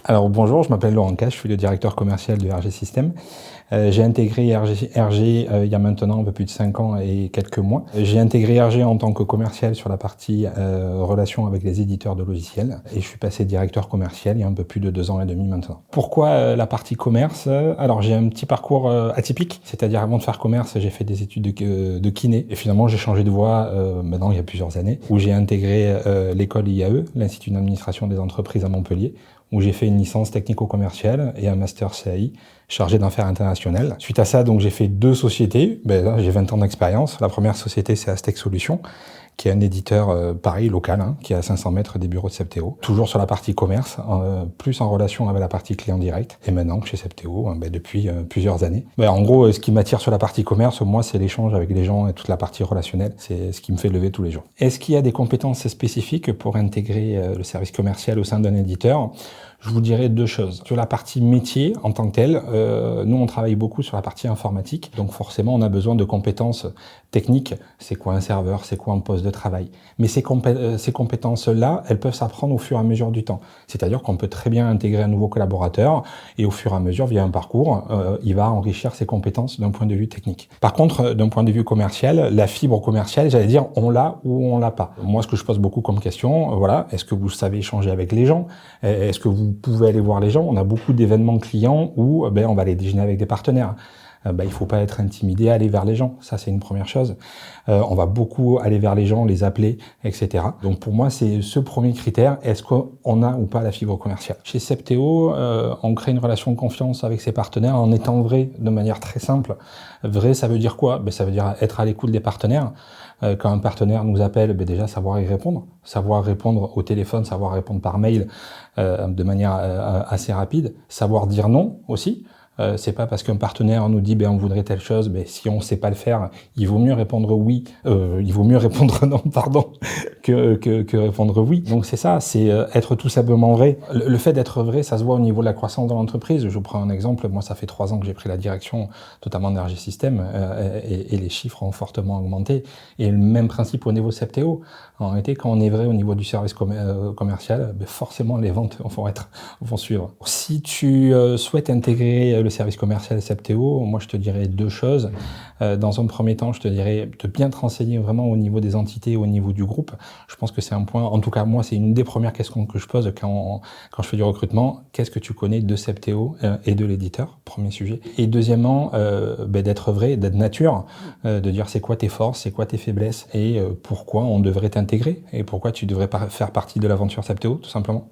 Alors bonjour, je m'appelle Laurent Cache, je suis le directeur commercial de RG System. J'ai intégré RG il y a maintenant un peu plus de 5 ans et quelques mois. J'ai intégré RG en tant que commercial sur la partie relations avec les éditeurs de logiciels et je suis passé directeur commercial il y a un peu plus de 2 ans et demi maintenant. Pourquoi la partie commerce? Alors j'ai un petit parcours atypique, c'est-à-dire avant de faire commerce, j'ai fait des études de kiné et finalement j'ai changé de voie maintenant il y a plusieurs années où j'ai intégré l'école IAE, l'Institut d'administration des entreprises à Montpellier, où j'ai fait une licence technico-commerciale et un master CAI chargé d'affaires internationales. Suite à ça, donc j'ai fait 2 sociétés. Là, j'ai 20 ans d'expérience. La première société, c'est Aztec Solutions, qui est un éditeur pareil, local, qui est à 500 mètres des bureaux de Septéo. Toujours sur la partie commerce, plus en relation avec la partie client direct. Et maintenant, chez Septéo, depuis plusieurs années. En gros, ce qui m'attire sur la partie commerce, moi, c'est l'échange avec les gens et toute la partie relationnelle. C'est ce qui me fait lever tous les jours. Est-ce qu'il y a des compétences spécifiques pour intégrer le service commercial au sein d'un éditeur? Je vous dirais 2 choses. Sur la partie métier en tant que telle, nous on travaille beaucoup sur la partie informatique, donc forcément on a besoin de compétences techniques. C'est quoi un serveur, c'est quoi un poste de travail. Mais ces compétences-là, elles peuvent s'apprendre au fur et à mesure du temps. C'est-à-dire qu'on peut très bien intégrer un nouveau collaborateur et au fur et à mesure, via un parcours, il va enrichir ses compétences d'un point de vue technique. Par contre, d'un point de vue commercial, la fibre commerciale, j'allais dire, on l'a ou on l'a pas. Moi, ce que je pose beaucoup comme question, voilà, est-ce que vous savez échanger avec les gens? Est-ce que vous pouvez aller voir les gens? On a beaucoup d'événements clients où on va aller déjeuner avec des partenaires. Il faut pas être intimidé à aller vers les gens. Ça, c'est une première chose. On va beaucoup aller vers les gens, les appeler, etc. Donc, pour moi, c'est ce premier critère. Est-ce qu'on a ou pas la fibre commerciale? Chez Septéo, on crée une relation de confiance avec ses partenaires en étant vrai de manière très simple. Vrai, ça veut dire quoi? Ça veut dire être à l'écoute des partenaires. Quand un partenaire nous appelle, déjà savoir y répondre. Savoir répondre au téléphone, savoir répondre par mail de manière assez rapide. Savoir dire non aussi. C'est pas parce qu'un partenaire nous dit on voudrait telle chose, si on sait pas le faire, il vaut mieux répondre oui, il vaut mieux répondre non, pardon, que répondre oui. Donc c'est ça, c'est être tout simplement vrai. Le fait d'être vrai, ça se voit au niveau de la croissance de l'entreprise. Je vous prends un exemple, moi ça fait 3 ans que j'ai pris la direction notamment d'RG System et les chiffres ont fortement augmenté. Et le même principe au niveau Septéo. En réalité, quand on est vrai au niveau du service commercial, forcément les ventes vont suivre. Si tu souhaites intégrer le service commercial Septéo, moi je te dirais 2 choses. Dans un premier temps, je te dirais de bien te renseigner vraiment au niveau des entités, au niveau du groupe. Je pense que c'est un point, en tout cas moi c'est une des premières questions que je pose quand je fais du recrutement. Qu'est-ce que tu connais de Septéo et de l'éditeur? Premier sujet. Et deuxièmement, d'être vrai, d'être nature, de dire c'est quoi tes forces, c'est quoi tes faiblesses et pourquoi on devrait t'intégrer et pourquoi tu devrais faire partie de l'aventure Septéo, tout simplement.